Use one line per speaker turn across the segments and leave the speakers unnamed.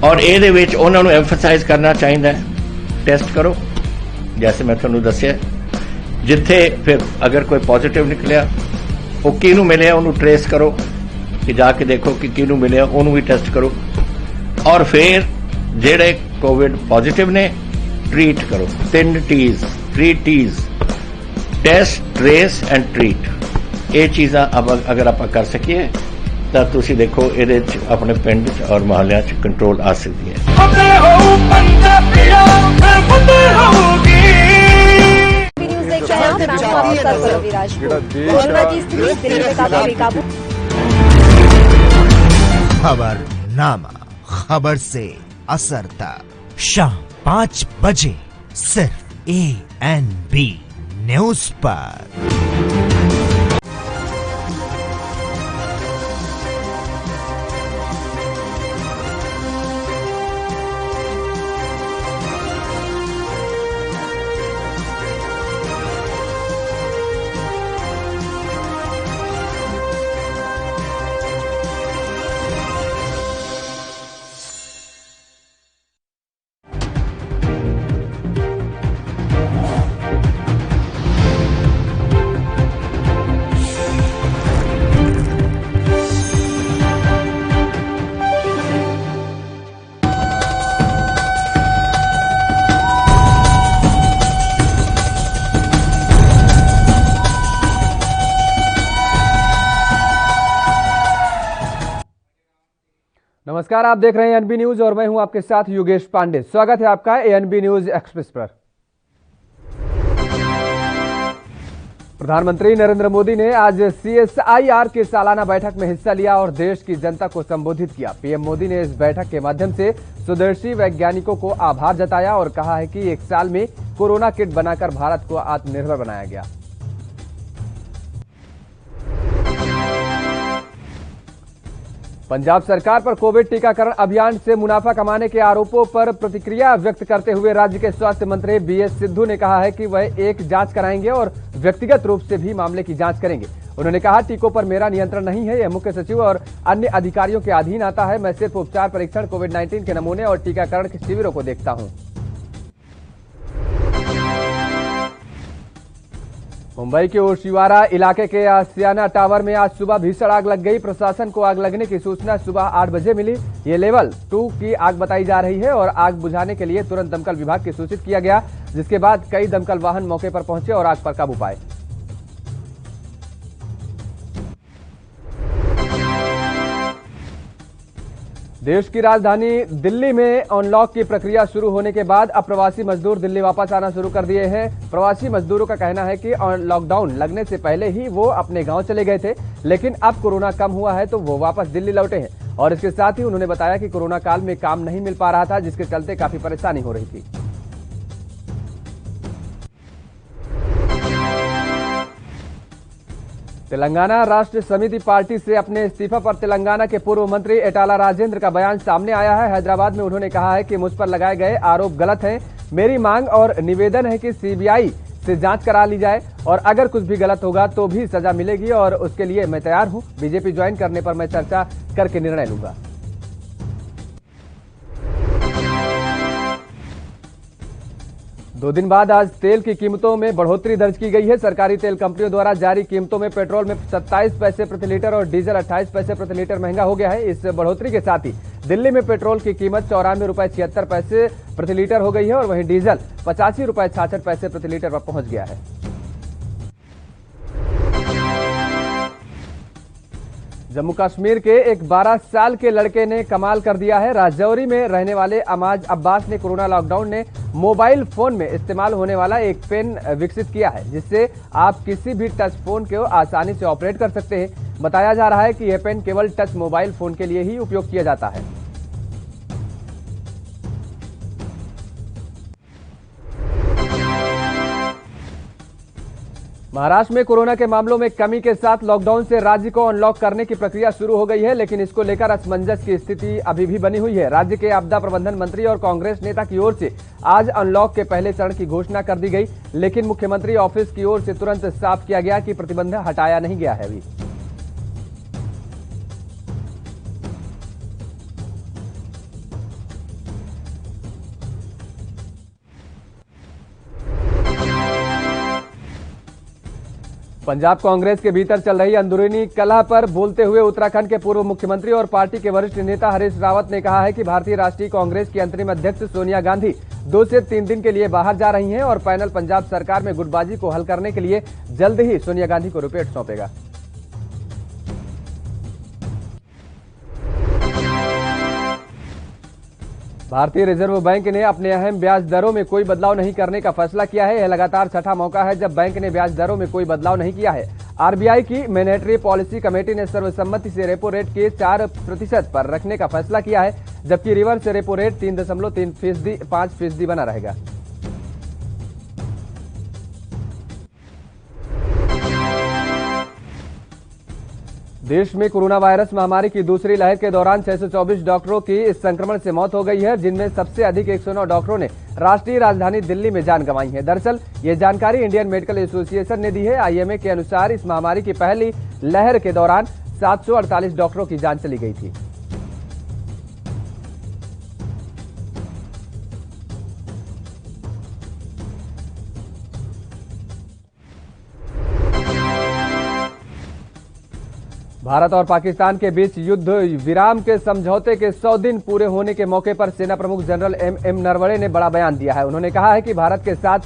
और ਇਹਦੇ ਵਿੱਚ ਉਹਨਾਂ ਨੂੰ ਐਮਫਸਾਈਜ਼ ਕਰਨਾ ਚਾਹੀਦਾ ਹੈ ਟੈਸਟ ਕਰੋ जैसे मैं ਤੁਹਾਨੂੰ ਦੱਸਿਆ ਜਿੱਥੇ ਫਿਰ ਅਗਰ ਕੋਈ ਪੋਜ਼ਿਟਿਵ ਨਿਕਲਿਆ ਉਹ ਕਿਹਨੂੰ ਮਿਲਿਆ ਉਹਨੂੰ ਟ੍ਰੇਸ ਕਰੋ ਕਿ ਜਾ ਕੇ ਦੇਖੋ ਕਿ ਕਿਹਨੂੰ ਮਿਲਿਆ ਉਹਨੂੰ ਵੀ ਟੈਸਟ ਕਰੋ ਔਰ ਫਿਰ ਜਿਹੜੇ ਕੋਵਿਡ ਪੋਜ਼ਿਟਿਵ ਨੇ ट्रीट करो 3 T's test trace and treat ये चीज़ां अगर आप कर सकिए तो तुसी देखो ये अपने पिंड और मोहल्ले कंट्रोल आ सकती
है। खबरनामा खबर से असर तक शाम 5 बजे सिर्फ ANB न्यूज पर।
नमस्कार, आप देख रहे हैं एएनबी न्यूज और मैं हूं आपके साथ योगेश पांडे। स्वागत है आपका एएनबी न्यूज एक्सप्रेस पर। प्रधानमंत्री नरेंद्र मोदी ने आज CSIR की सालाना बैठक में हिस्सा लिया और देश की जनता को संबोधित किया। पीएम मोदी ने इस बैठक के माध्यम से स्वदेशी वैज्ञानिकों को आभार जताया और कहा है कि 1 साल में कोरोना किट बनाकर भारत को आत्मनिर्भर बनाया गया। पंजाब सरकार पर कोविड टीकाकरण अभियान से मुनाफा कमाने के आरोपों पर प्रतिक्रिया व्यक्त करते हुए राज्य के स्वास्थ्य मंत्री BS सिद्धू ने कहा है कि वह एक जांच कराएंगे और व्यक्तिगत रूप से भी मामले की जांच करेंगे। उन्होंने कहा, टीकों पर मेरा नियंत्रण नहीं है, यह मुख्य सचिव और अन्य अधिकारियों के अधीन आता है। मैं सिर्फ उपचार, परीक्षण, कोविड-19 के नमूने और टीकाकरण के शिविरों को देखता हूं। मुंबई के ओशिवारा इलाके के आसियाना टावर में आज सुबह भीषण आग लग गई। प्रशासन को आग लगने की सूचना सुबह 8 बजे मिली। ये लेवल 2 की आग बताई जा रही है और आग बुझाने के लिए तुरंत दमकल विभाग को सूचित किया गया, जिसके बाद कई दमकल वाहन मौके पर पहुंचे और आग पर काबू पाए। देश की राजधानी दिल्ली में अनलॉक की प्रक्रिया शुरू होने के बाद अब प्रवासी मजदूर दिल्ली वापस आना शुरू कर दिए हैं। प्रवासी मजदूरों का कहना है कि लॉकडाउन लगने से पहले ही वो अपने गांव चले गए थे, लेकिन अब कोरोना कम हुआ है तो वो वापस दिल्ली लौटे हैं। और इसके साथ ही उन्होंने बताया कि कोरोना काल में काम नहीं मिल पा रहा था, जिसके चलते काफी परेशानी हो रही थी। तेलंगाना राष्ट्र समिति पार्टी से अपने इस्तीफा पर तेलंगाना के पूर्व मंत्री एटाला राजेंद्र का बयान सामने आया है। हैदराबाद में उन्होंने कहा है कि मुझ पर लगाए गए आरोप गलत हैं। मेरी मांग और निवेदन है कि CBI से जांच करा ली जाए और अगर कुछ भी गलत होगा तो भी सजा मिलेगी और उसके लिए मैं तैयार हूं। बीजेपी ज्वाइन करने पर मैं चर्चा करके निर्णय लूंगा। दो दिन बाद आज तेल की कीमतों में बढ़ोतरी दर्ज की गई है। सरकारी तेल कंपनियों द्वारा जारी कीमतों में पेट्रोल में 27 पैसे प्रति लीटर और डीजल 28 पैसे प्रति लीटर महंगा हो गया है। इस बढ़ोतरी के साथ ही दिल्ली में पेट्रोल की कीमत 94 रुपए 76 पैसे प्रति लीटर हो गई है और वहीं डीजल 85 रुपए 66 पैसे प्रति लीटर पर पहुंच गया है। जम्मू कश्मीर के एक 12 साल के लड़के ने कमाल कर दिया है। राजौरी में रहने वाले अमाज अब्बास ने कोरोना लॉकडाउन में मोबाइल फोन में इस्तेमाल होने वाला एक पेन विकसित किया है, जिससे आप किसी भी टच फोन को आसानी से ऑपरेट कर सकते हैं। बताया जा रहा है कि यह पेन केवल टच मोबाइल फोन के लिए ही उपयोग किया जाता है। महाराष्ट्र में कोरोना के मामलों में कमी के साथ लॉकडाउन से राज्य को अनलॉक करने की प्रक्रिया शुरू हो गई है, लेकिन इसको लेकर असमंजस की स्थिति अभी भी बनी हुई है। राज्य के आपदा प्रबंधन मंत्री और कांग्रेस नेता की ओर से आज अनलॉक के पहले चरण की घोषणा कर दी गई, लेकिन मुख्यमंत्री ऑफिस की ओर से तुरंत साफ किया गया कि प्रतिबंध हटाया नहीं गया है। अभी पंजाब कांग्रेस के भीतर चल रही अंदरूनी कलह पर बोलते हुए उत्तराखंड के पूर्व मुख्यमंत्री और पार्टी के वरिष्ठ नेता हरीश रावत ने कहा है कि भारतीय राष्ट्रीय कांग्रेस की अंतरिम अध्यक्ष सोनिया गांधी 2 से 3 दिन के लिए बाहर जा रही हैं और पैनल पंजाब सरकार में गुटबाजी को हल करने के लिए जल्द ही सोनिया गांधी को रिपोर्ट सौंपेगा। भारतीय रिजर्व बैंक ने अपने अहम ब्याज दरों में कोई बदलाव नहीं करने का फैसला किया है। यह लगातार छठा मौका है जब बैंक ने ब्याज दरों में कोई बदलाव नहीं किया है। आरबीआई की मॉनेटरी पॉलिसी कमेटी ने सर्वसम्मति से रेपो रेट के 4% पर रखने का फैसला किया है, जबकि रिवर्स रेपो रेट 3.5% बना रहेगा। देश में कोरोना वायरस महामारी की दूसरी लहर के दौरान 624 डॉक्टरों की इस संक्रमण से मौत हो गई है, जिनमें सबसे अधिक 109 डॉक्टरों ने राष्ट्रीय राजधानी दिल्ली में जान गंवाई है। दरअसल ये जानकारी इंडियन मेडिकल एसोसिएशन ने दी है। आईएमए के अनुसार इस महामारी की पहली लहर के दौरान 748 डॉक्टरों की जान चली गई थी। भारत और पाकिस्तान के बीच युद्ध विराम के समझौते के 100 दिन पूरे होने के मौके पर सेना प्रमुख जनरल एम नरवणे ने बड़ा बयान दिया है। उन्होंने कहा है कि भारत के साथ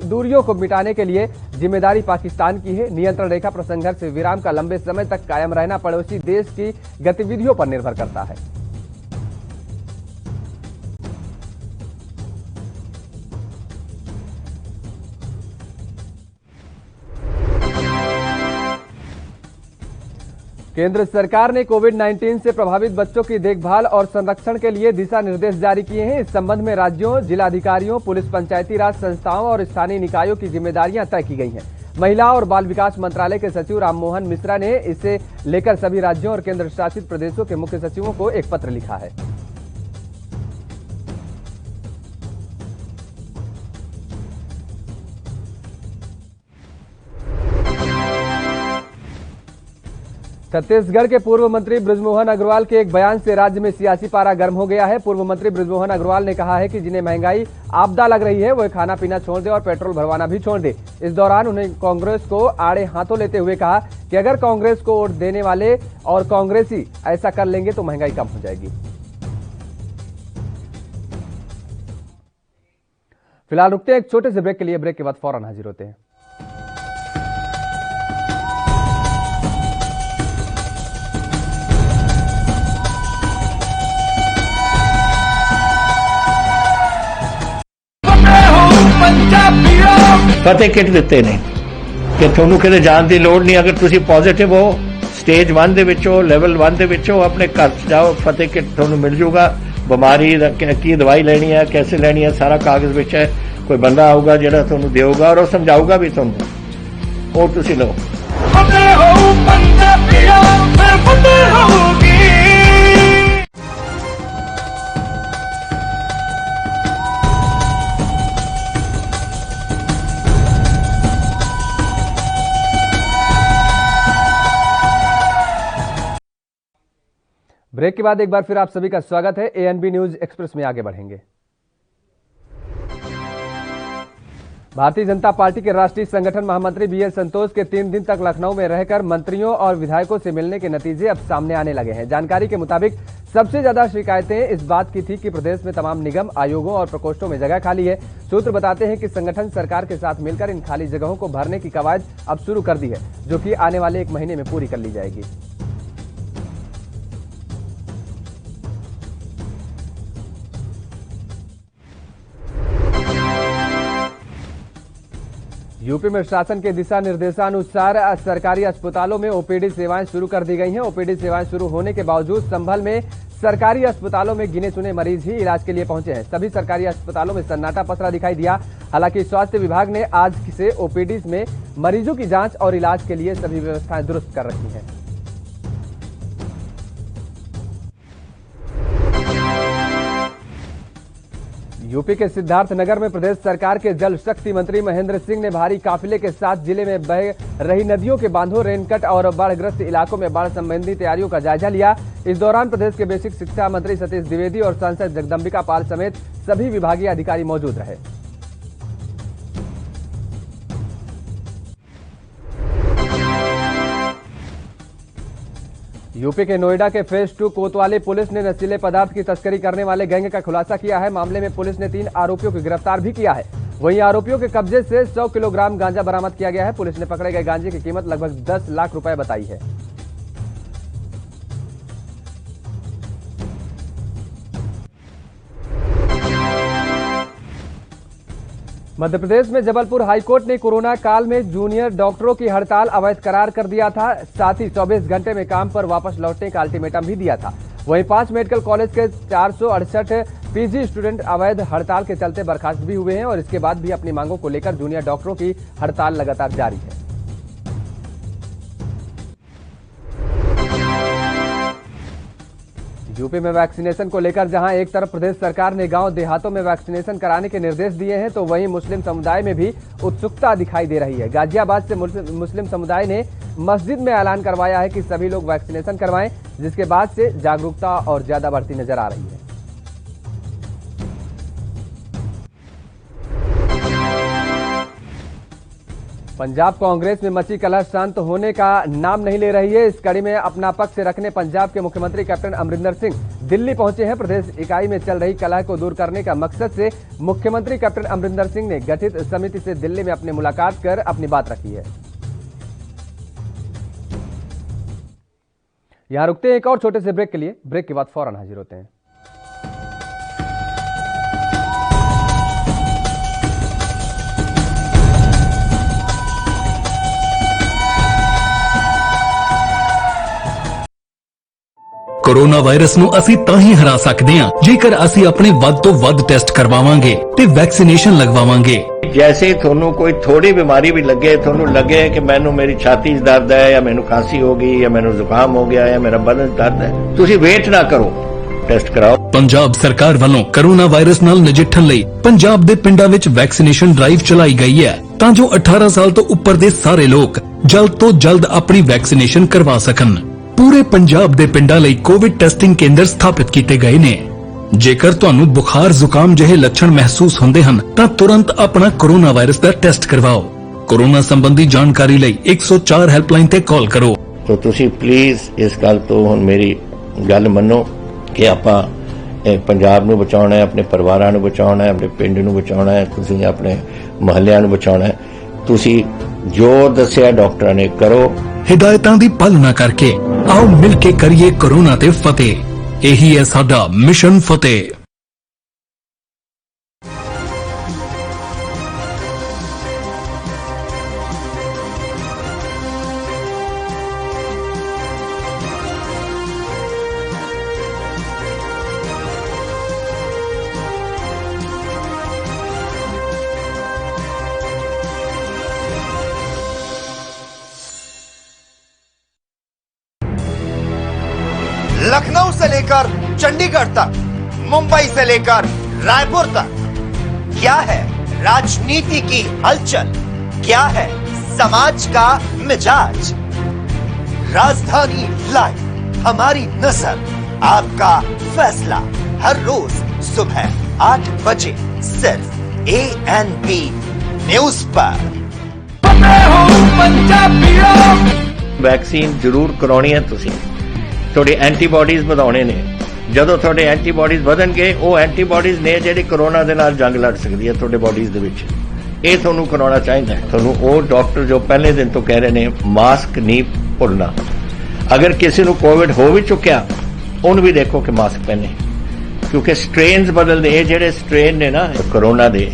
दूरियों को मिटाने के लिए जिम्मेदारी पाकिस्तान की है। नियंत्रण रेखा पर संघर्ष विराम का लंबे समय तक कायम रहना पड़ोसी देश की गतिविधियों पर निर्भर करता है। केंद्र सरकार ने कोविड-19 से प्रभावित बच्चों की देखभाल और संरक्षण के लिए दिशा निर्देश जारी किए हैं। इस संबंध में राज्यों, जिलाधिकारियों, पुलिस, पंचायती राज संस्थाओं और स्थानीय निकायों की जिम्मेदारियां तय की गई हैं। महिला और बाल विकास मंत्रालय के सचिव राममोहन मिश्रा ने इसे लेकर सभी राज्यों और केंद्र शासित प्रदेशों के मुख्य सचिवों को एक पत्र लिखा है। छत्तीसगढ़ के पूर्व मंत्री बृजमोहन अग्रवाल के एक बयान से राज्य में सियासी पारा गर्म हो गया है। पूर्व मंत्री बृजमोहन अग्रवाल ने कहा है कि जिन्हें महंगाई आपदा लग रही है वो खाना पीना छोड़ दे और पेट्रोल भरवाना भी छोड़ दे। इस दौरान उन्हें कांग्रेस को आड़े हाथों लेते हुए कहा कि अगर कांग्रेस को वोट देने वाले और कांग्रेसी ऐसा कर लेंगे तो महंगाई कम हो जाएगी। फिलहाल रुकते हैं एक छोटे से ब्रेक के लिए। ब्रेक के बाद फौरन हाजिर होते हैं।
फतेह किट ਦਿੱਤੇ ਨੇ ਕਿ ਤੁਹਾਨੂੰ ਕਿਤੇ ਜਾਣ ਦੀ ਲੋੜ ਨਹੀਂ। ਅਗਰ ਤੁਸੀਂ ਪੋਜ਼ਿਟਿਵ ਹੋ, ਸਟੇਜ 1 ਦੇ ਵਿੱਚ ਹੋ, ਲੈਵਲ 1 ਦੇ ਵਿੱਚ ਹੋ, ਆਪਣੇ ਘਰ 'ਚ ਜਾਓ, ਫਤਿਹ ਕਿਟ ਤੁਹਾਨੂੰ ਮਿਲ ਜੂਗਾ। ਬਿਮਾਰੀ ਦਾ ਕੀ ਦਵਾਈ ਲੈਣੀ ਹੈ, कैसे ਲੈਣੀ ਹੈ, ਸਾਰਾ ਕਾਗਜ਼ ਵਿੱਚ ਹੈ। ਕੋਈ ਬੰਦਾ ਆਊਗਾ ਜਿਹੜਾ ਤੁਹਾਨੂੰ ਦੇਊਗਾ ਔਰ ਉਹ ਸਮਝਾਊਗਾ ਵੀ ਤੁਹਾਨੂੰ। ਉਹ ਤੁਸੀਂ ਲਓ। ਫਤਿਹ ਹੋ ਪੰਜਾਬੀਓ, ਫਿਰ ਫਤਿਹ ਹੋਊਗੀ।
ब्रेक के बाद एक बार फिर आप सभी का स्वागत है। एएनबी न्यूज एक्सप्रेस में आगे बढ़ेंगे। भारतीय जनता पार्टी के राष्ट्रीय संगठन महामंत्री बीएल संतोष के 3 दिन तक लखनऊ में रहकर मंत्रियों और विधायकों से मिलने के नतीजे अब सामने आने लगे हैं। जानकारी के मुताबिक सबसे ज्यादा शिकायतें इस बात की थी कि प्रदेश में तमाम निगम, आयोगों और प्रकोष्ठों में जगह खाली है। सूत्र बताते हैं कि संगठन सरकार के साथ मिलकर इन खाली जगहों को भरने की कवायद अब शुरू कर दी है, जो कि आने वाले 1 महीने में पूरी कर ली जाएगी। यूपी में शासन के दिशा निर्देशानुसार सरकारी अस्पतालों में ओपीडी सेवाएं शुरू कर दी गई हैं। ओपीडी सेवाएं शुरू होने के बावजूद संभल में सरकारी अस्पतालों में गिने चुने मरीज ही इलाज के लिए पहुंचे हैं। सभी सरकारी अस्पतालों में सन्नाटा पसरा दिखाई दिया। हालांकि स्वास्थ्य विभाग ने आज से ओपीडी में मरीजों की जांच और इलाज के लिए सभी व्यवस्थाएं दुरुस्त कर रखी हैं। यूपी के सिद्धार्थनगर में प्रदेश सरकार के जल शक्ति मंत्री महेंद्र सिंह ने भारी काफिले के साथ जिले में बह रही नदियों के बांधों, रेनकट और बाढ़ग्रस्त इलाकों में बाढ़ संबंधी तैयारियों का जायजा लिया। इस दौरान प्रदेश के बेसिक शिक्षा मंत्री सतीश द्विवेदी और सांसद जगदम्बिका पाल समेत सभी विभागीय अधिकारी मौजूद रहे। यूपी के नोएडा के फेज 2 कोतवाली पुलिस ने नशीले पदार्थ की तस्करी करने वाले गैंग का खुलासा किया है। मामले में पुलिस ने 3 आरोपियों को गिरफ्तार भी किया है। वहीं आरोपियों के कब्जे से 100 किलोग्राम गांजा बरामद किया गया है। पुलिस ने पकड़े गए गांजे की कीमत लगभग 10 लाख रुपए बताई है। मध्य प्रदेश में जबलपुर हाईकोर्ट ने कोरोना काल में जूनियर डॉक्टरों की हड़ताल अवैध करार कर दिया था। साथ ही 24 घंटे में काम पर वापस लौटने का अल्टीमेटम भी दिया था। वहीं 5 मेडिकल कॉलेज के 468 पीजी स्टूडेंट अवैध हड़ताल के चलते बर्खास्त भी हुए हैं और इसके बाद भी अपनी मांगों को लेकर जूनियर डॉक्टरों की हड़ताल लगातार जारी है। यूपी में वैक्सीनेशन को लेकर जहां एक तरफ प्रदेश सरकार ने गांव देहातों में वैक्सीनेशन कराने के निर्देश दिए हैं, तो वहीं मुस्लिम समुदाय में भी उत्सुकता दिखाई दे रही है। गाजियाबाद से मुस्लिम समुदाय ने मस्जिद में ऐलान करवाया है कि सभी लोग वैक्सीनेशन करवाएं, जिसके बाद से जागरूकता और ज्यादा बढ़ती नजर आ रही है। पंजाब कांग्रेस में मची कलह शांत होने का नाम नहीं ले रही है। इस कड़ी में अपना पक्ष रखने पंजाब के मुख्यमंत्री कैप्टन अमरिंदर सिंह दिल्ली पहुंचे हैं। प्रदेश इकाई में चल रही कलह को दूर करने का मकसद से मुख्यमंत्री कैप्टन अमरिंदर सिंह ने गठित समिति से दिल्ली में अपनी मुलाकात कर अपनी बात रखी है। यहां रुकते हैं एक और छोटे से ब्रेक के लिए। ब्रेक के बाद फौरन हाजिर होते हैं।
कोरोना वायरस ਨੂੰ ਅਸੀਂ ਤਾਂ ਹੀ ਹਰਾ ਸਕਦੇ ਹਾਂ ਜੇਕਰ ਅਸੀਂ ਆਪਣੇ ਵੱਧ ਤੋਂ ਵੱਧ ਟੈਸਟ ਕਰਵਾਵਾਂਗੇ ਤੇ ਵੈਕਸੀਨੇਸ਼ਨ ਲਗਵਾਵਾਂਗੇ।
जैसे ਤੁਹਾਨੂੰ ਕੋਈ ਥੋੜੀ ਬਿਮਾਰੀ ਵੀ ਲੱਗੇ, ਤੁਹਾਨੂੰ ਲੱਗੇ ਕਿ ਮੈਨੂੰ ਮੇਰੀ ਛਾਤੀ 'ਚ ਦਰਦ ਹੈ ਜਾਂ ਮੈਨੂੰ ਖਾਂਸੀ ਹੋ ਗਈ ਜਾਂ ਮੈਨੂੰ ਜ਼ੁਕਾਮ ਹੋ ਗਿਆ ਜਾਂ ਮੇਰਾ ਬਦਨ ਦਰਦ ਹੈ, ਤੁਸੀਂ ਵੇਟ ਨਾ ਕਰੋ, ਟੈਸਟ ਕਰਾਓ।
ਪੰਜਾਬ ਸਰਕਾਰ ਵੱਲੋਂ ਕੋਰੋਨਾ ਵਾਇਰਸ ਨਾਲ ਨਜਿੱਠਣ ਲਈ ਪੰਜਾਬ ਦੇ ਪਿੰਡਾਂ ਵਿੱਚ ਵੈਕਸੀਨੇਸ਼ਨ ਡਰਾਈਵ ਚਲਾਈ ਗਈ ਹੈ ਤਾਂ ਜੋ 18 ਸਾਲ ਤੋਂ ਉੱਪਰ ਦੇ ਸਾਰੇ ਲੋਕ ਜਲਦ ਤੋਂ ਜਲਦ ਆਪਣੀ ਵੈਕਸੀਨੇਸ਼ਨ ਕਰਵਾ ਸਕਣ। पूरे पंजाब ਦੇ ਪਿੰਡਾਂ ਲਈ ਕੋਵਿਡ ਟੈਸਟਿੰਗ ਕੇਂਦਰ ਸਥਾਪਿਤ ਕੀਤੇ ਗਏ ਨੇ। ਜੇਕਰ ਤੁਹਾਨੂੰ ਬੁਖਾਰ ਜ਼ੁਕਾਮ ਜਿਹੇ ਲੱਛਣ ਮਹਿਸੂਸ ਹੁੰਦੇ ਹਨ ਤਾਂ ਤੁਰੰਤ ਆਪਣਾ ਕੋਰੋਨਾ ਵਾਇਰਸ ਦਾ ਟੈਸਟ ਕਰਵਾਓ। ਕੋਰੋਨਾ ਸੰਬੰਧੀ ਜਾਣਕਾਰੀ ਲਈ 104 ਹੈਲਪਲਾਈਨ ਤੇ ਕਾਲ ਕਰੋ।
तो ਤੁਸੀਂ ਪਲੀਜ਼ ਇਸ ਗੱਲ ਤੋਂ ਹੁਣ ਮੇਰੀ ਗੱਲ ਮੰਨੋ ਕਿ ਆਪਾਂ ਪੰਜਾਬ ਨੂੰ ਬਚਾਉਣਾ ਹੈ, ਆਪਣੇ ਪਰਿਵਾਰਾਂ ਨੂੰ ਬਚਾਉਣਾ ਹੈ, ਆਪਣੇ ਪਿੰਡ ਨੂੰ ਬਚਾਉਣਾ ਹੈ, ਤੁਸੀਂ ਆਪਣੇ ਮੁਹੱਲਿਆਂ ਨੂੰ ਬਚਾਉਣਾ ਹੈ। ਤੁਸੀਂ ਜੋ ਦੱਸਿਆ ਡਾਕਟਰਾਂ ਨੇ ਕਰੋ।
हिदायतां दी पालना करके आओ मिलके करिए कोरोना ते फतेह। यही है साडा मिशन फतेह।
लखनऊ से लेकर चंडीगढ़ तक, मुंबई से लेकर रायपुर तक, क्या है राजनीति की हलचल, क्या है समाज का मिजाज। राजधानी लाइव, हमारी नजर, आपका फैसला, हर रोज सुबह 8 बजे सिर्फ ANB न्यूज पर।
ਵੈਕਸੀਨ ਜ਼ਰੂਰ ਕਰਾਉਣੀ ਹੈ। ਤੁਸੀਂ ਤੁਹਾਡੇ ਐਂਟੀਬਾਡੀਜ਼ ਵਧਾਉਣੇ ਨੇ। ਜਦੋਂ ਤੁਹਾਡੇ ਐਂਟੀਬਾਡੀਜ਼ ਵਧਣਗੇ, ਉਹ ਐਂਟੀਬਾਡੀਜ਼ ਨੇ ਜਿਹੜੀ ਕੋਰੋਨਾ ਦੇ ਨਾਲ ਜੰਗ ਲੜ ਸਕਦੀ ਹੈ ਤੁਹਾਡੇ ਬਾਡੀਜ਼ ਦੇ ਵਿੱਚ। ਇਹ ਤੁਹਾਨੂੰ ਕਰਾਉਣਾ ਚਾਹੀਦਾ ਹੈ। ਤੁਹਾਨੂੰ ਉਹ ਡਾਕਟਰ ਜੋ ਪਹਿਲੇ ਦਿਨ ਤੋਂ ਕਹਿ ਰਹੇ ਨੇ ਮਾਸਕ ਨਹੀਂ ਭੁੱਲਣਾ। ਅਗਰ ਕਿਸੇ ਨੂੰ ਕੋਵਿਡ ਹੋ ਵੀ ਚੁੱਕਿਆ, ਉਹਨੂੰ ਵੀ ਦੇਖੋ ਕਿ ਮਾਸਕ ਪਹਿਨੇ, ਕਿਉਂਕਿ ਸਟ੍ਰੇਨਸ ਬਦਲਦੇ। ਇਹ ਜਿਹੜੇ ਸਟ੍ਰੇਨ ਨੇ ਨਾ ਕੋਰੋਨਾ ਦੇ,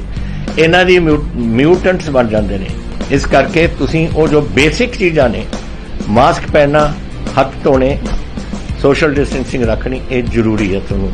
ਇਹਨਾਂ ਦੀ ਮਿਊਟੈਂਟਸ ਬਣ ਜਾਂਦੇ ਨੇ। ਇਸ ਕਰਕੇ ਤੁਸੀਂ ਉਹ ਜੋ ਬੇਸਿਕ ਚੀਜ਼ਾਂ ਨੇ, ਮਾਸਕ ਪਹਿਨਣਾ, ਹੱਥ ਧੋਣੇ, सोशल डिस्टेंसिंग रखनी, ये जरूरी है। ਤੁਹਾਨੂੰ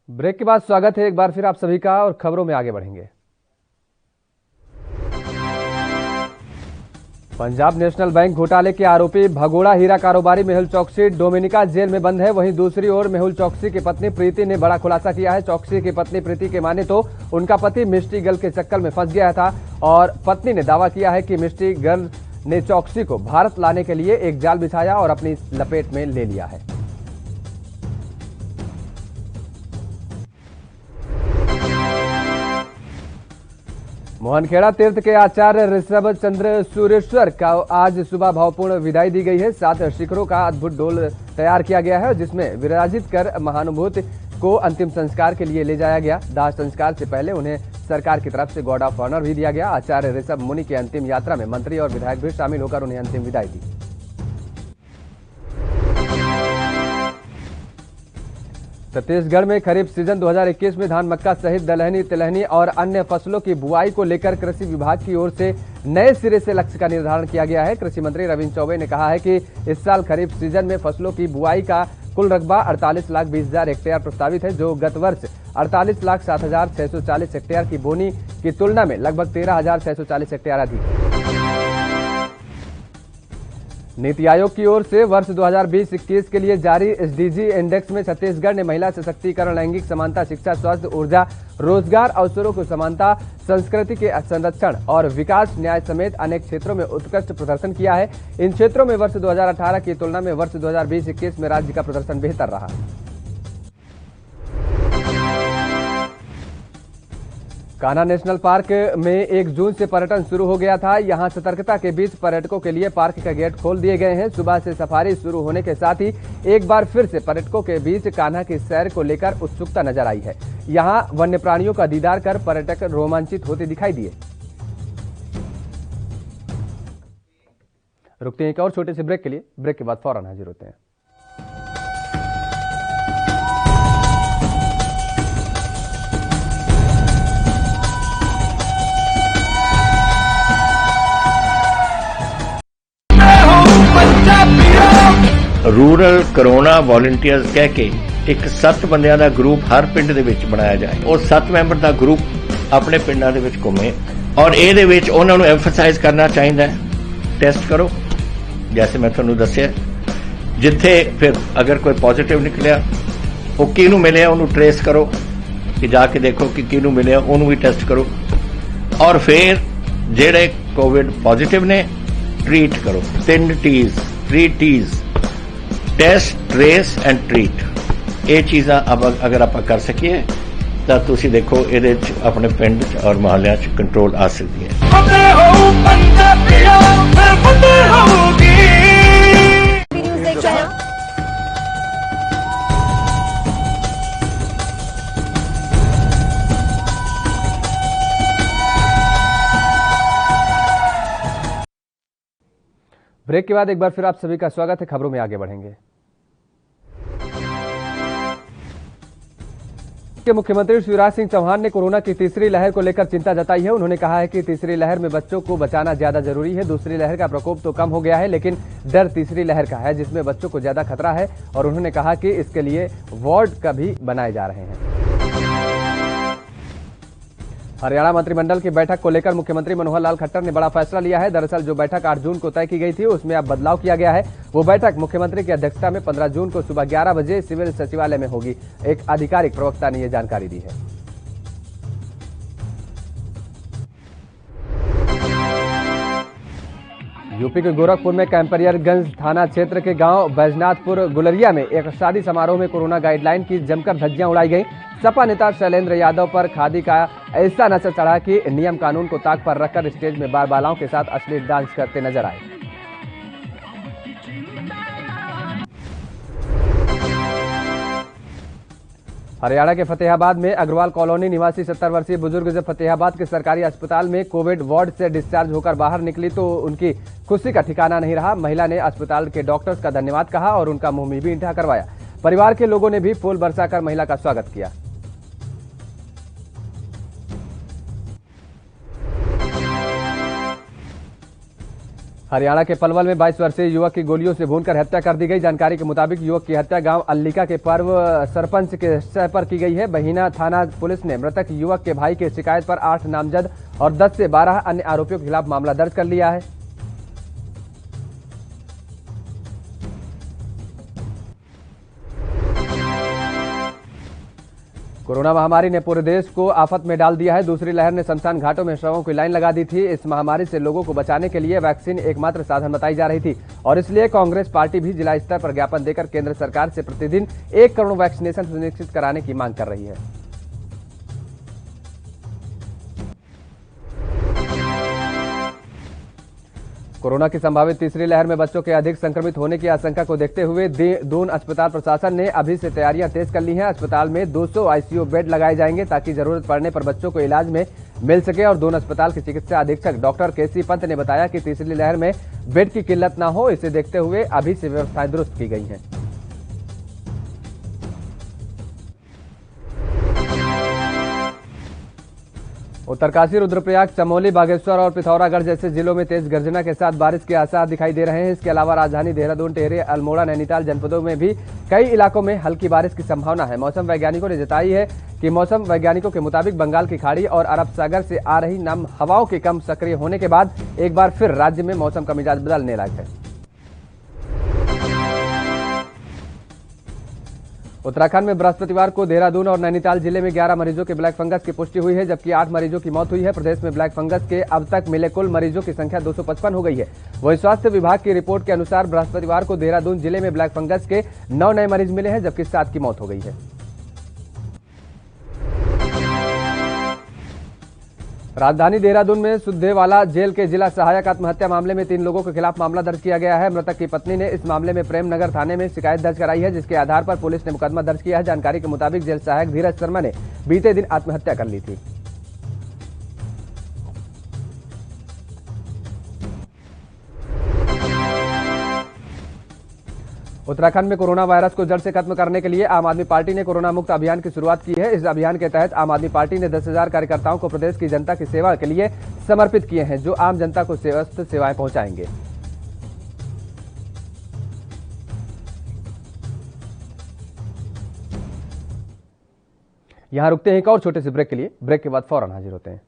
ब्रेक के बाद स्वागत है एक बार फिर आप सभी का और खबरों में आगे बढ़ेंगे। पंजाब नेशनल बैंक घोटाले के आरोपी भगोड़ा हीरा कारोबारी मेहुल चौकसी डोमिनिका जेल में बंद है। वहीं दूसरी ओर मेहुल चौकसी की पत्नी प्रीति ने बड़ा खुलासा किया है। चौकसी की पत्नी प्रीति के माने तो उनका पति मिस्टी गर्ल के चक्कर में फंस गया था और पत्नी ने दावा किया है कि मिस्टी गर्ल ने चौकसी को भारत लाने के लिए एक जाल बिछाया और अपनी लपेट में ले लिया है। मोहनखेड़ा तीर्थ के आचार्य ऋषभ चंद्र सूर्येश्वर का आज सुबह भावपूर्ण विदाई दी गई है। 7 शिखरों का अद्भुत डोल तैयार किया गया है जिसमें विराजित कर महानुभूत को अंतिम संस्कार के लिए ले जाया गया। दाह संस्कार से पहले उन्हें सरकार की तरफ से गार्ड ऑफ ऑनर भी दिया गया। आचार्य ऋषभ मुनि की अंतिम यात्रा में मंत्री और विधायक भी शामिल होकर उन्हें अंतिम विदाई दी। छत्तीसगढ़ में खरीफ सीजन 2021 में धान, मक्का सहित दलहनी, तिलहनी और अन्य फसलों की बुआई को लेकर कृषि विभाग की ओर से नए सिरे से लक्ष्य का निर्धारण किया गया है। कृषि मंत्री रविन्द्र चौबे ने कहा है कि इस साल खरीफ सीजन में फसलों की बुआई का कुल रकबा 48,20,000 हेक्टेयर प्रस्तावित है, जो गत वर्ष 48,07,640 हेक्टेयर की बोनी की तुलना में लगभग 13,640 हेक्टेयर अधिक है। नीति आयोग की ओर से वर्ष 2020-21 के लिए जारी एसडीजी इंडेक्स में छत्तीसगढ़ ने महिला सशक्तिकरण, लैंगिक समानता, शिक्षा, स्वास्थ्य, ऊर्जा, रोजगार अवसरों की समानता, संस्कृति के संरक्षण और विकास, न्याय समेत अनेक क्षेत्रों में उत्कृष्ट प्रदर्शन किया है। इन क्षेत्रों में वर्ष 2018 की तुलना में वर्ष 2020-21 में राज्य का प्रदर्शन बेहतर रहा। कान्हा नेशनल पार्क में 1 जून से पर्यटन शुरू हो गया था। यहां सतर्कता के बीच पर्यटकों के लिए पार्क के गेट खोल दिए गए हैं। सुबह से सफारी शुरू होने के साथ ही एक बार फिर से पर्यटकों के बीच कान्हा की सैर को लेकर उत्सुकता नजर आई है। यहां वन्य प्राणियों का दीदार कर पर्यटक रोमांचित होते दिखाई दिए। रुकते हैं एक और छोटे से ब्रेक के लिए। ब्रेक के बाद फौरन हाजिर होते हैं।
रूरल कोरोना वॉलंटियर्स कह के एक 7 ਬੰਦਿਆਂ ਦਾ ਗਰੁੱਪ ਹਰ ਪਿੰਡ ਦੇ ਵਿੱਚ ਬਣਾਇਆ ਜਾਏ। ਉਹ 7 ਮੈਂਬਰ ਦਾ ਗਰੁੱਪ ਆਪਣੇ ਪਿੰਡਾਂ ਦੇ ਵਿੱਚ ਘੁੰਮੇ ਔਰ ਇਹਦੇ ਵਿੱਚ ਉਹਨਾਂ ਨੂੰ ਐਮਫਸਾਈਜ਼ ਕਰਨਾ ਚਾਹੀਦਾ ਹੈ, ਟੈਸਟ ਕਰੋ जैसे मैं ਤੁਹਾਨੂੰ ਦੱਸਿਆ। ਜਿੱਥੇ ਫਿਰ ਅਗਰ ਕੋਈ ਪੋਜ਼ਿਟਿਵ ਨਿਕਲਿਆ ਉਹ ਕਿਹਨੂੰ ਮਿਲਿਆ ਉਹਨੂੰ ਟ੍ਰੇਸ ਕਰੋ ਕਿ ਜਾ ਕੇ ਦੇਖੋ ਕਿ ਕਿਹਨੂੰ ਮਿਲਿਆ ਉਹਨੂੰ ਵੀ ਟੈਸਟ ਕਰੋ ਔਰ ਫਿਰ ਜਿਹੜੇ ਕੋਵਿਡ ਪੋਜ਼ਿਟਿਵ ਨੇ ट्रीट करो। 3 T's, 3 T's, test, trace and treat. ये चीज़ां अगर आप कर सकिए तो तुसी देखो ये अपने पिंड और मोहल्ले कंट्रोल आ सकती है।
ब्रेक के बाद एक बार फिर आप सभी का स्वागत है। खबरों में आगे बढ़ेंगे। मुख्यमंत्री शिवराज सिंह चौहान ने कोरोना की तीसरी लहर को लेकर चिंता जताई है। उन्होंने कहा है कि तीसरी लहर में बच्चों को बचाना ज्यादा जरूरी है। दूसरी लहर का प्रकोप तो कम हो गया है, लेकिन डर तीसरी लहर का है जिसमें बच्चों को ज्यादा खतरा है और उन्होंने कहा कि इसके लिए वार्ड का भी बनाए जा रहे हैं। हरियाणा मंत्रिमंडल की बैठक को लेकर मुख्यमंत्री मनोहर लाल खट्टर ने बड़ा फैसला लिया है। दरअसल जो बैठक 8 जून को तय की गई थी उसमें अब बदलाव किया गया है। वो बैठक मुख्यमंत्री की अध्यक्षता में 15 जून को सुबह 11 बजे सिविल सचिवालय में होगी। एक आधिकारिक प्रवक्ता ने यह जानकारी दी है। यूपी के गोरखपुर में कैंपरियरगंज थाना क्षेत्र के गांव बैजनाथपुर गुलरिया में एक शादी समारोह में कोरोना गाइडलाइन की जमकर धज्जियां उड़ाई गई। सपा नेता शैलेंद्र यादव पर खादी का ऐसा नशा चढ़ा कि नियम कानून को ताक पर रखकर स्टेज में बाल बालाओं के साथ अश्लील डांस करते नजर आए। हरियाणा के फतेहाबाद में अग्रवाल कॉलोनी निवासी 70 वर्षीय बुजुर्ग जब फतेहाबाद के सरकारी अस्पताल में कोविड वार्ड से डिस्चार्ज होकर बाहर निकली तो उनकी खुशी का ठिकाना नहीं रहा। महिला ने अस्पताल के डॉक्टर्स का धन्यवाद कहा और उनका मुंह भी मीठा करवाया। परिवार के लोगों ने भी फूल बरसाकर महिला का स्वागत किया। हरियाणा के पलवल में 22 वर्षीय युवक की गोलियों से भूनकर हत्या कर दी गई। जानकारी के मुताबिक युवक की हत्या गांव अल्लिका के पर्व सरपंच के सह पर की गई है। बहिना थाना पुलिस ने मृतक युवक के भाई की शिकायत पर 8 नामजद और 10 से 12 अन्य आरोपियों के खिलाफ मामला दर्ज कर लिया है। कोरोना महामारी ने पूरे देश को आफत में डाल दिया है। दूसरी लहर ने शमशान घाटों में शवों की लाइन लगा दी थी। इस महामारी से लोगों को बचाने के लिए वैक्सीन एकमात्र साधन बताई जा रही थी और इसलिए कांग्रेस पार्टी भी जिला स्तर पर ज्ञापन देकर केंद्र सरकार से प्रतिदिन 1 करोड़ वैक्सीनेशन सुनिश्चित कराने की मांग कर रही है। कोरोना की संभावित तीसरी लहर में बच्चों के अधिक संक्रमित होने की आशंका को देखते हुए दून अस्पताल प्रशासन ने अभी से तैयारियां तेज कर ली हैं। अस्पताल में 200 आईसीयू बेड लगाए जाएंगे ताकि जरूरत पड़ने पर बच्चों को इलाज में मिल सके। और दून अस्पताल के चिकित्सा अधीक्षक डॉक्टर केसी पंत ने बताया कि तीसरी लहर में बेड की किल्लत न हो, इसे देखते हुए अभी से व्यवस्थाएं दुरुस्त की गई हैं। उत्तरकाशी, रुद्रप्रयाग, चमोली, बागेश्वर और पिथौरागढ़ जैसे जिलों में तेज गर्जना के साथ बारिश के आसार दिखाई दे रहे हैं। इसके अलावा राजधानी देहरादून, टिहरी, अल्मोड़ा, नैनीताल जनपदों में भी कई इलाकों में हल्की बारिश की संभावना है। मौसम वैज्ञानिकों ने जताई है कि मौसम वैज्ञानिकों के मुताबिक बंगाल की खाड़ी और अरब सागर से आ रही नम हवाओं के कम सक्रिय होने के बाद एक बार फिर राज्य में मौसम का मिजाज बदलने लगा है। उत्तराखंड में बृहस्पतिवार को देहरादून और नैनीताल जिले में 11 मरीजों के ब्लैक फंगस की पुष्टि हुई है, जबकि 8 मरीजों की मौत हुई है। प्रदेश में ब्लैक फंगस के अब तक मिले कुल मरीजों की संख्या 255 हो गई है। वहीं स्वास्थ्य विभाग की रिपोर्ट के अनुसार बृहस्पतिवार को देहरादून जिले में ब्लैक फंगस के 9 नए मरीज मिले हैं, जबकि 7 की मौत हो गई है। राजधानी देहरादून में सुद्देवाला जेल के जिला सहायक आत्महत्या मामले में 3 लोगों के खिलाफ मामला दर्ज किया गया है। मृतक की पत्नी ने इस मामले में प्रेमनगर थाने में शिकायत दर्ज कराई है, जिसके आधार पर पुलिस ने मुकदमा दर्ज किया है। जानकारी के मुताबिक जेल सहायक धीरज शर्मा ने बीते दिन आत्महत्या कर ली थी। उत्तराखंड में कोरोना वायरस को जड़ से खत्म करने के लिए आम आदमी पार्टी ने कोरोना मुक्त अभियान की शुरुआत की है। इस अभियान के तहत आम आदमी पार्टी ने 10,000 कार्यकर्ताओं को प्रदेश की जनता की सेवा के लिए समर्पित किए हैं, जो आम जनता को स्वस्थ सेवाएं पहुंचाएंगे। यहां रुकते हैं एक और छोटे से ब्रेक के लिए। ब्रेक के बाद फौरन हाजिर होते हैं।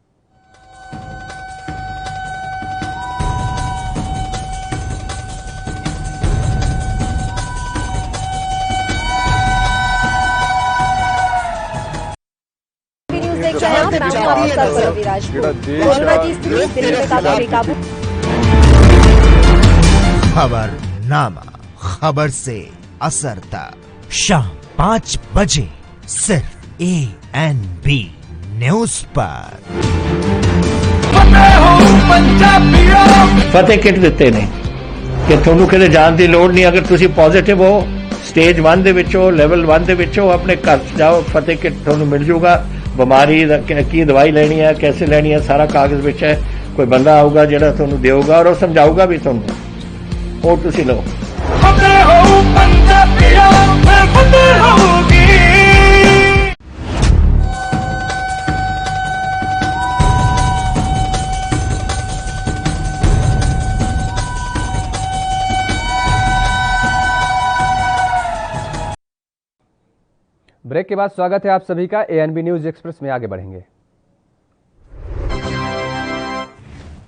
खबरनामा, खबर से असर तक, शाम 5 बजे सिर्फ ANB न्यूज पर।
फतेह किट ਦਿੱਤੇ ਨੇ ਕਿ ਤੁਹਾਨੂੰ ਕਿਤੇ ਜਾਣ ਦੀ ਲੋੜ ਨਹੀਂ। ਅਗਰ ਤੁਸੀਂ ਪੋਜ਼ਿਟਿਵ ਹੋ, ਸਟੇਜ 1 ਦੇ ਵਿੱਚ ਹੋ, ਲੈਵਲ 1 ਦੇ ਵਿੱਚ ਹੋ, ਆਪਣੇ ਘਰ ਜਾਓ, ਫਤਿਹ ਕਿਟ ਤੁਹਾਨੂੰ ਮਿਲ ਜੂਗਾ। ਬਿਮਾਰੀ ਦਾ ਕੀ ਦਵਾਈ ਲੈਣੀ ਹੈ, कैसे ਲੈਣੀ ਹੈ, ਸਾਰਾ ਕਾਗਜ਼ ਵਿੱਚ ਹੈ। ਕੋਈ ਬੰਦਾ ਆਊਗਾ ਜਿਹੜਾ ਤੁਹਾਨੂੰ ਦੇਊਗਾ ਔਰ ਉਹ ਸਮਝਾਊਗਾ ਵੀ ਤੁਹਾਨੂੰ, ਉਹ ਤੁਸੀਂ ਲਓ। ਫਤਿਹ ਹੋ ਪੰਜਾਬੀਆਂ, ਫਤਿਹ ਹੋਗੀ।
ब्रेक के बाद स्वागत है आप सभी का। ANB न्यूज एक्सप्रेस में आगे बढ़ेंगे।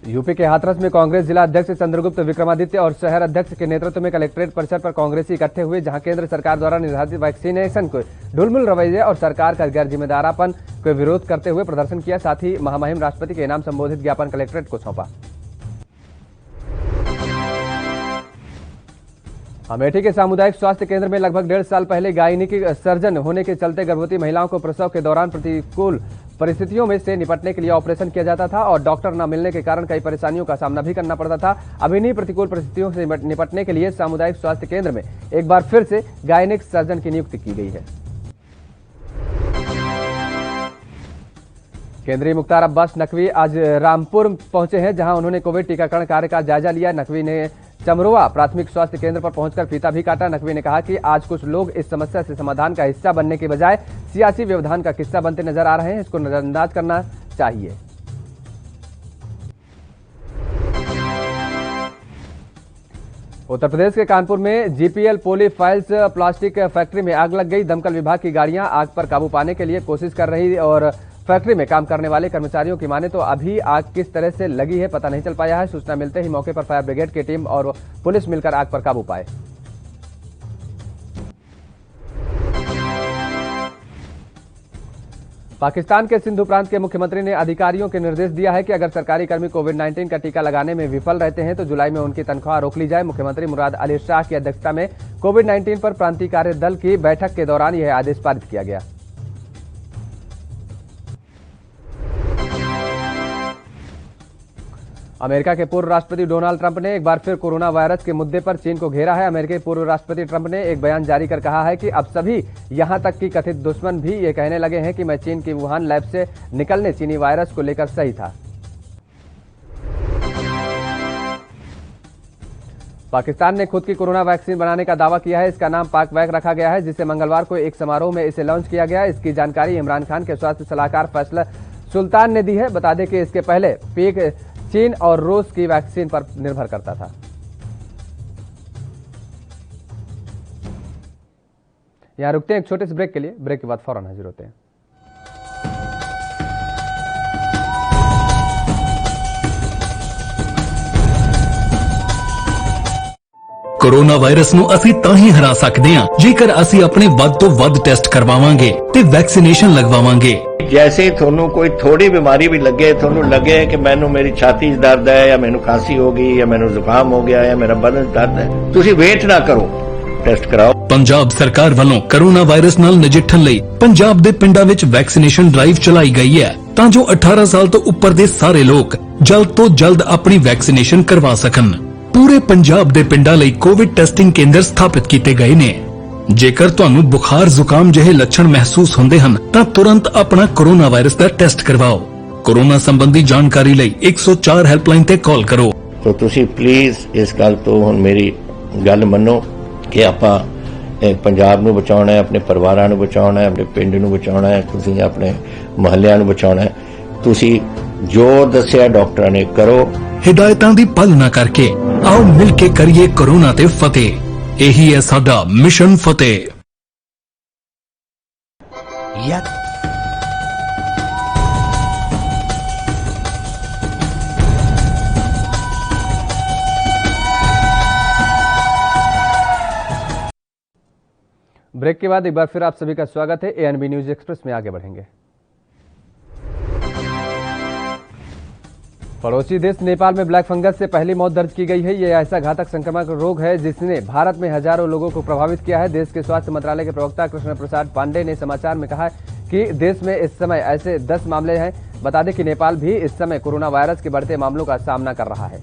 यूपी के हाथरस में कांग्रेस जिला अध्यक्ष चंद्रगुप्त विक्रमादित्य और शहर अध्यक्ष के नेतृत्व में कलेक्ट्रेट परिसर पर कांग्रेसी इकट्ठे हुए, जहां केंद्र सरकार द्वारा निर्धारित वैक्सीनेशन को ढुलमुल रवैये और सरकार का गैर जिम्मेदारापन को विरोध करते हुए प्रदर्शन किया। साथ ही महामहिम राष्ट्रपति के नाम संबोधित ज्ञापन कलेक्ट्रेट को सौंपा। अमेठी के सामुदायिक स्वास्थ्य केंद्र में लगभग 1.5 साल पहले गायनिक सर्जन होने के चलते गर्भवती महिलाओं को प्रसव के दौरान प्रतिकूल परिस्थितियों में से निपटने के लिए ऑपरेशन किया जाता था और डॉक्टर न मिलने के कारण कई परेशानियों का सामना भी करना पड़ता था। अब इन्हीं प्रतिकूल परिस्थितियों से निपटने के लिए सामुदायिक स्वास्थ्य केंद्र में एक बार फिर से गायनिक सर्जन की नियुक्ति की गई है। केंद्रीय मुख्तार अब्बास नकवी आज रामपुर पहुंचे हैं, जहां उन्होंने कोविड टीकाकरण कार्य का जायजा लिया। नकवी ने चमरोवा प्राथमिक स्वास्थ्य केंद्र पर पहुंचकर फीता भी काटा। नकवी ने कहा कि आज कुछ लोग इस समस्या से समाधान का हिस्सा बनने के बजाय सियासी व्यवधान का किस्सा बनते नजर आ रहे हैं, इसको नजरअंदाज करना चाहिए। उत्तर प्रदेश के कानपुर में GPL पॉलीफाइल्स प्लास्टिक फैक्ट्री में आग लग गई। दमकल विभाग की गाड़ियां आग पर काबू पाने के लिए कोशिश कर रही और फैक्ट्री में काम करने वाले कर्मचारियों की माने तो अभी आग किस तरह से लगी है पता नहीं चल पाया है। सूचना मिलते ही मौके पर फायर ब्रिगेड की टीम और पुलिस मिलकर आग पर काबू पाए। पाकिस्तान के सिंधु प्रांत के मुख्यमंत्री ने अधिकारियों के निर्देश दिया है कि अगर सरकारी कर्मी कोविड-19 का टीका लगाने में विफल रहते हैं तो जुलाई में उनकी तनख्वाह रोक ली जाए। मुख्यमंत्री मुराद अली शाह की अध्यक्षता में कोविड-19 पर प्रांतीय कार्य दल की बैठक के दौरान यह आदेश पारित किया गया। अमेरिका के पूर्व राष्ट्रपति डोनाल्ड ट्रंप ने एक बार फिर कोरोना वायरस के मुद्दे पर चीन को घेरा है। अमेरिकी पूर्व राष्ट्रपति ट्रंप ने एक बयान जारी कर कहा है कि अब सभी यहां तक कि कथित दुश्मन भी ये कहने लगे हैं कि मैं चीन की वुहान लैब से निकलने चीनी वायरस को लेकर सही था। पाकिस्तान ने खुद की कोरोना वैक्सीन बनाने का दावा किया है। इसका नाम पाकवैक रखा गया है, जिसे मंगलवार को एक समारोह में इसे लॉन्च किया गया। इसकी जानकारी इमरान खान के स्वास्थ्य सलाहकार फैसल सुल्तान ने दी है। बता दें कि इसके पहले पीक चीन और रूस की वैक्सीन पर निर्भर करता था। यहां रुकते हैं एक छोटे से ब्रेक के लिए। ब्रेक के बाद फौरन हाजिर होते हैं।
कोरोना वायरस ਨੂੰ ਅਸੀਂ ਤਾਂ ਹੀ ਹਰਾ ਸਕਦੇ ਹਾਂ ਜੇਕਰ ਅਸੀਂ ਆਪਣੇ ਵੱਧ ਤੋਂ ਵੱਧ ਟੈਸਟ ਕਰਵਾਵਾਂਗੇ ਤੇ ਵੈਕਸੀਨੇਸ਼ਨ ਲਗਵਾਵਾਂਗੇ।
जैसे ਤੁਹਾਨੂੰ ਕੋਈ ਥੋੜੀ ਬਿਮਾਰੀ ਵੀ ਲੱਗੇ, ਤੁਹਾਨੂੰ ਲੱਗੇ ਕਿ ਮੈਨੂੰ ਮੇਰੀ ਛਾਤੀ 'ਚ ਦਰਦ ਹੈ ਜਾਂ ਮੈਨੂੰ ਖਾਂਸੀ ਹੋ ਗਈ ਜਾਂ ਮੈਨੂੰ ਜ਼ੁਕਾਮ ਹੋ ਗਿਆ ਜਾਂ ਮੇਰਾ ਬਦਨ ਦਰਦ ਹੈ, ਤੁਸੀਂ ਵੇਟ ਨਾ ਕਰੋ, ਟੈਸਟ ਕਰਾਓ।
ਪੰਜਾਬ ਸਰਕਾਰ ਵੱਲੋਂ ਕੋਰੋਨਾ ਵਾਇਰਸ ਨਾਲ ਨਜਿੱਠਣ ਲਈ ਪੰਜਾਬ ਦੇ ਪਿੰਡਾਂ ਵਿੱਚ ਵੈਕਸੀਨੇਸ਼ਨ ਡਰਾਈਵ ਚਲਾਈ ਗਈ ਹੈ ਤਾਂ ਜੋ 18 ਸਾਲ ਤੋਂ ਉੱਪਰ ਦੇ ਸਾਰੇ ਲੋਕ ਜਲਦ ਤੋਂ ਜਲਦ ਆਪਣੀ ਵੈਕਸੀਨੇਸ਼ਨ ਕਰਵਾ ਸਕਣ। ਪੂਰੇ ਪੰਜਾਬ ਦੇ ਪਿੰਡਾਂ ਲਈ ਕੋਵਿਡ ਟੈਸਟਿੰਗ ਕੇਂਦਰ ਸਥਾਪਿਤ ਕੀਤੇ ਗਏ ਨੇ। ਜੇਕਰ ਤੁਹਾਨੂੰ ਬੁਖਾਰ ਜ਼ੁਕਾਮ ਜਿਹੇ ਲੱਛਣ ਮਹਿਸੂਸ ਹੁੰਦੇ ਹਨ ਤਾਂ ਤੁਰੰਤ ਆਪਣਾ ਕੋਰੋਨਾ ਵਾਇਰਸ ਦਾ ਟੈਸਟ ਕਰਵਾਓ। ਕੋਰੋਨਾ ਸੰਬੰਧੀ ਜਾਣਕਾਰੀ ਲਈ 104 ਹੈਲਪਲਾਈਨ ਤੇ ਕਾਲ ਕਰੋ।
तो ਤੁਸੀਂ ਪਲੀਜ਼ ਇਸ ਗੱਲ ਤੋਂ ਹੁਣ ਮੇਰੀ ਗੱਲ ਮੰਨੋ ਕਿ ਆਪਾਂ ਪੰਜਾਬ ਨੂੰ ਬਚਾਉਣਾ ਹੈ, ਆਪਣੇ ਪਰਿਵਾਰਾਂ ਨੂੰ ਬਚਾਉਣਾ ਹੈ, ਆਪਣੇ ਪਿੰਡ ਨੂੰ ਬਚਾਉਣਾ ਹੈ, ਤੁਸੀਂ ਆਪਣੇ ਮੁਹੱਲਿਆਂ ਨੂੰ ਬਚਾਉਣਾ ਹੈ। ਤੁਸੀਂ ਜੋ ਦੱਸਿਆ ਡਾਕਟਰਾਂ ਨੇ ਕਰੋ।
ਹਿਦਾਇਤਾਂ ਦੀ ਪਾਲਣਾ ਕਰਕੇ ਆਓ ਮਿਲ ਕੇ ਕਰੀਏ ਕੋਰੋਨਾ ਤੇ ਫਤਿਹ। ਇਹੀ ਹੈ ਸਾਡਾ ਮਿਸ਼ਨ ਫਤਿਹ।
ब्रेक के बाद एक बार फिर आप सभी का स्वागत है। एएनबी न्यूज एक्सप्रेस में आगे बढ़ेंगे। पड़ोसी देश नेपाल में ब्लैक फंगस से पहली मौत दर्ज की गई है। यह ऐसा घातक संक्रामक रोग है जिसने भारत में हजारों लोगों को प्रभावित किया है। देश के स्वास्थ्य मंत्रालय के प्रवक्ता कृष्ण प्रसाद पांडे ने समाचार में कहा कि देश में इस समय ऐसे 10 मामले हैं। बता दें कि नेपाल भी इस समय कोरोना वायरस के बढ़ते मामलों का सामना कर रहा है।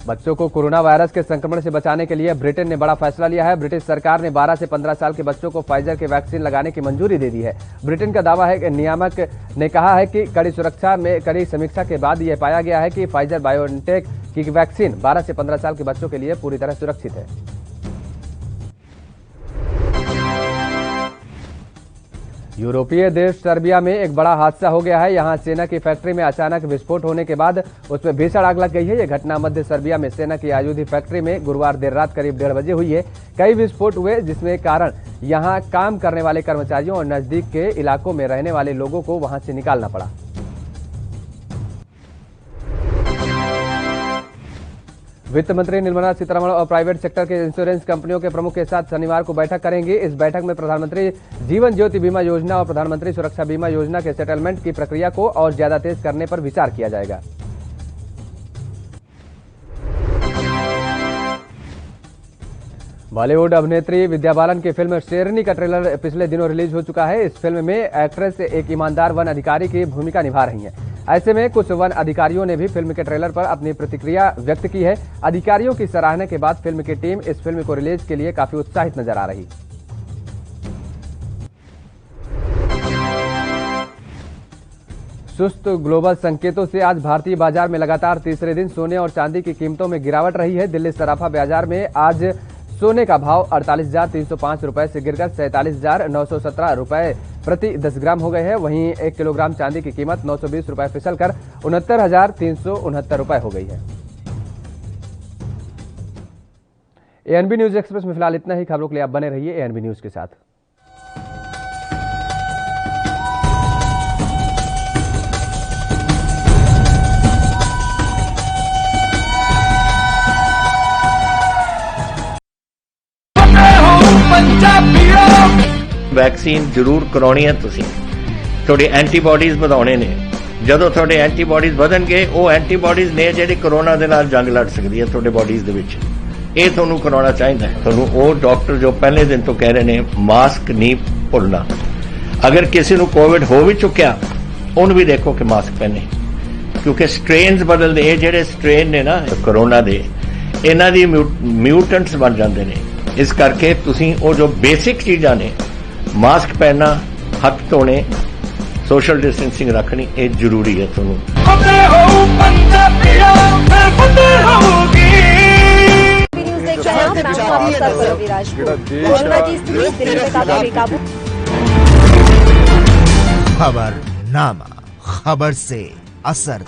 बच्चों को कोरोना वायरस के संक्रमण से बचाने के लिए ब्रिटेन ने बड़ा फैसला लिया है। ब्रिटिश सरकार ने 12 से 15 साल के बच्चों को फाइजर के वैक्सीन लगाने की मंजूरी दे दी है। ब्रिटेन का दावा है कि नियामक ने कहा है कि कड़ी समीक्षा के बाद यह पाया गया है कि फाइजर बायोएनटेक की वैक्सीन 12 से 15 साल के बच्चों के लिए पूरी तरह सुरक्षित है। यूरोपीय देश सर्बिया में एक बड़ा हादसा हो गया है। यहां सेना की फैक्ट्री में अचानक विस्फोट होने के बाद उसमें भीषण आग लग गई है। यह घटना मध्य सर्बिया में सेना की आयुध फैक्ट्री में गुरुवार देर रात करीब 1:30 बजे हुई है। कई विस्फोट हुए जिसमें कारण यहां काम करने वाले कर्मचारियों और नजदीक के इलाकों में रहने वाले लोगों को वहां से निकालना पड़ा। वित्त मंत्री निर्मला सीतारमण और प्राइवेट सेक्टर के इंश्योरेंस कंपनियों के प्रमुख के साथ शनिवार को बैठक करेंगे। इस बैठक में प्रधानमंत्री जीवन ज्योति बीमा योजना और प्रधानमंत्री सुरक्षा बीमा योजना के सेटलमेंट की प्रक्रिया को और ज्यादा तेज करने पर विचार किया जाएगा। बॉलीवुड अभिनेत्री विद्या बालन की फिल्म शेरनी का ट्रेलर पिछले दिनों रिलीज हो चुका है। इस फिल्म में एक्ट्रेस एक ईमानदार वन अधिकारी की भूमिका निभा रही हैं। ऐसे में कुछ वन अधिकारियों ने भी फिल्म के ट्रेलर पर अपनी प्रतिक्रिया व्यक्त की है। अधिकारियों की सराहना के बाद फिल्म की टीम इस फिल्म को रिलीज के लिए काफी उत्साहित नजर आ रही। सुस्त ग्लोबल संकेतों से आज भारतीय बाजार में लगातार तीसरे दिन सोने और चांदी की कीमतों में गिरावट रही है। दिल्ली सराफा बाजार में आज सोने का भाव 48,305 रुपए से गिरकर 47,917 रुपए प्रति 10 ग्राम हो गए हैं। वहीं 1 किलोग्राम चांदी की कीमत 920 रुपए फिसलकर 69,369 रुपए हो गई है। एएनबी न्यूज एक्सप्रेस में फिलहाल इतना ही। खबरों के लिए आप बने रहिए एएनबी न्यूज के साथ।
ਵੈਕਸੀਨ ਜ਼ਰੂਰ ਕਰਾਉਣੀ ਹੈ ਤੁਸੀਂ। ਤੁਹਾਡੀ ਐਂਟੀਬਾਡੀਜ਼ ਵਧਾਉਣੇ ਨੇ। ਜਦੋਂ ਤੁਹਾਡੇ ਐਂਟੀਬਾਡੀਜ਼ ਵਧਣਗੇ, ਉਹ ਐਂਟੀਬਾਡੀਜ਼ ਨੇ ਜਿਹੜੀ ਕਰੋਨਾ ਦੇ ਨਾਲ ਜੰਗ ਲੜ ਸਕਦੀ ਹੈ ਤੁਹਾਡੇ ਬਾਡੀਜ਼ ਦੇ ਵਿੱਚ। ਇਹ ਤੁਹਾਨੂੰ ਕਰਾਉਣਾ ਚਾਹੀਦਾ ਹੈ। ਤੁਹਾਨੂੰ ਉਹ ਡਾਕਟਰ ਜੋ ਪਹਿਲੇ ਦਿਨ ਤੋਂ ਕਹਿ ਰਹੇ ਨੇ ਮਾਸਕ ਨਹੀਂ ਭੁੱਲਣਾ। ਅਗਰ ਕਿਸੇ ਨੂੰ ਕੋਵਿਡ ਹੋ ਵੀ ਚੁੱਕਿਆ, ਉਹਨੂੰ ਵੀ ਦੇਖੋ ਕਿ ਮਾਸਕ ਪਹਿਨੇ, ਕਿਉਂਕਿ ਸਟ੍ਰੇਨਸ ਬਦਲਦੇ। ਇਹ ਜਿਹੜੇ ਸਟ੍ਰੇਨ ਨੇ ਨਾ ਕਰੋਨਾ ਦੇ, ਇਹਨਾਂ ਦੀ ਮਿਊਟੈਂਟਸ ਬਣ ਜਾਂਦੇ ਨੇ। ਇਸ ਕਰਕੇ ਤੁਸੀਂ ਉਹ ਜੋ ਬੇਸਿਕ ਚੀਜ਼ਾਂ ਨੇ, ਮਾਸਕ ਪਹਿਨਣਾ, ਹੱਥ ਧੋਣੇ, ਸੋਸ਼ਲ ਡਿਸਟੈਂਸਿੰਗ ਰੱਖਣੀ, ਇਹ ਜ਼ਰੂਰੀ ਹੈ ਤੁਹਾਨੂੰ।
खबरनामा, खबर से असर।